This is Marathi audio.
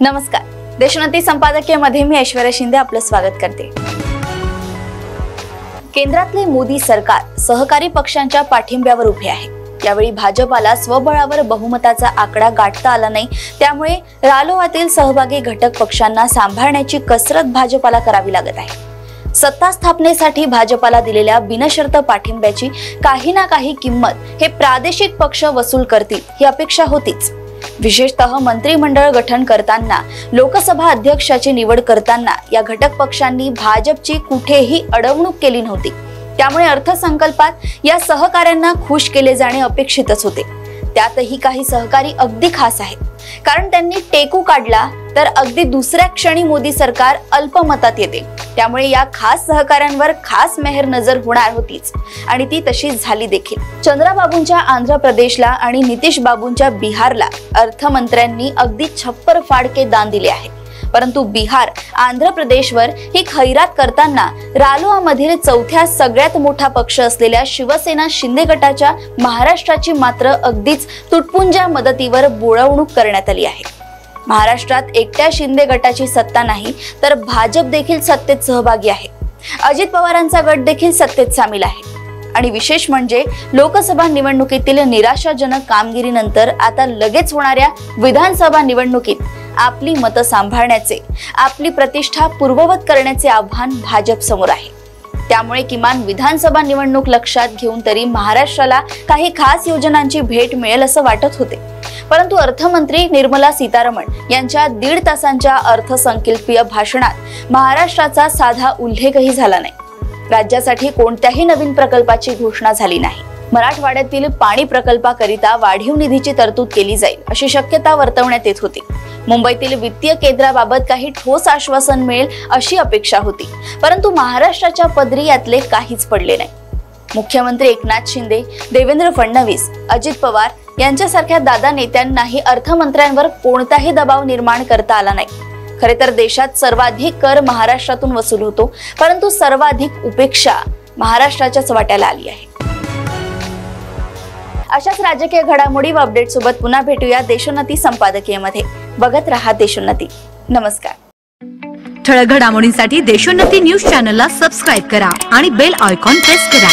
नमस्कार, देशोन्नती संपादकीयमध्ये मी ऐश्वर्या शिंदे आपलं स्वागत करते। केंद्रातले मोदी सरकार सहकारी पक्षांच्या पाठिंब्यावर उभे आहे। यावेळी भाजपाला स्वबळावर बहुमताचा आकडा गाठता आला नाही, त्यामुळे रालोआतील सहभागी घटक पक्षांना सांभाळण्याची कसरत भाजपाला करावी लागत आहे। सत्ता स्थापनेसाठी भाजपाला दिलेल्या बिनशर्त पाठिंब्याची काही ना काही किंमत हे प्रादेशिक पक्ष वसूल करतील ही अपेक्षा होतीच। विशेषतः मंत्रिमंडळ गठन करताना, लोकसभा अध्यक्षाची निवड करताना या घटक पक्षांनी भाजपची कुठेही अडवणूक केली नव्हती। त्यामुळे अर्थसंकल्पात या सहकाऱ्यांना खुश केले जाणे अपेक्षितच होते। त्यातही काही सहकारी अगदी खास आहेत, कारण त्यांनी टेकू काढला तर अगदी दुसऱ्या क्षणी मोदी सरकार अल्पमतात येते। त्यामुळे या खास सहकाऱ्यांवर खास मेहर नजर होणार होतीच, आणि ती तशीच झाली देखील। चंद्राबाबूंच्या आंध्र प्रदेशला आणि नितीश बाबूंच्या बिहारला अर्थमंत्र्यांनी अगदी छप्पर फाडके दान दिले आहे। परंतु बिहार, आंध्र प्रदेशवर ही खैरात करताना रालोआमधील चौथ्या सगळ्यात मोठा पक्ष असलेल्या शिवसेना शिंदे गटाच्या महाराष्ट्राची मात्र अगदीच तुटपुंज्या मदतीवर बोळवणूक करण्यात आली आहे। महाराष्ट्रात एकट्या शिंदे गटाची सत्ता नाही, तर भाजप देखील सत्तेत सहभागी आहे। अजित पवारांचा गट देखील सत्तेत सामील आहे। आणि विशेष म्हणजे लोकसभा निवडणुकीतील निराशाजनक कामगिरीनंतर आता लगेच होणाऱ्या विधानसभा निवडणुकीत आपली मतं सांभाळण्याचे, आपली प्रतिष्ठा पूर्ववत करण्याचे आव्हान भाजप समोर आहे। त्यामुळे किमान विधानसभा निवडणूक लक्षात घेऊन तरी महाराष्ट्राला काही खास योजनांची भेट मिळेल असं वाटत होते। परंतु अर्थमंत्री निर्मला सीतारामन यांच्या 1.5 तासांच्या अर्थसंकल्पीय भाषणात महाराष्ट्राचा साधा उल्लेखही झाला नाही। राज्यासाठी कोणत्याही नवीन प्रकल्पाची घोषणा झाली नाही। मराठवाड्यातील पाणी प्रकल्पाकरिता वाढीव निधीची तरतूद केली जाईल अशी शक्यता वर्तवण्यात येत होती। मुंबईतील वित्तीय केंद्राबाबत काही ठोस आश्वासन मिळेल अशी अपेक्षा होती, परंतु महाराष्ट्राच्या पदरी यातले काहीच पडले नाही। मुख्यमंत्री एकनाथ शिंदे, देवेंद्र फडणवीस, अजित पवार यांच्यासारख्या दादा नेत्यांनाही अर्थमंत्र्यांवर कोणताही दबाव निर्माण करता आला नाही। खरे तर देशात सर्वाधिक कर महाराष्ट्रातून वसूल होतो, परंतु सर्वाधिक उपेक्षा महाराष्ट्राच्याच वाट्याला आली आहे। अशाच राजकीय घडामोडी व अपडेट सोबत पुन्हा भेटूया देशोन्नती संपादकीयमध्ये। बघत रहा देशोन्नती। नमस्कार। ठळक घडामोडींसाठी देशोन्नती न्यूज चॅनलला सबस्क्राइब करा आणि बेल आयकॉन प्रेस करा।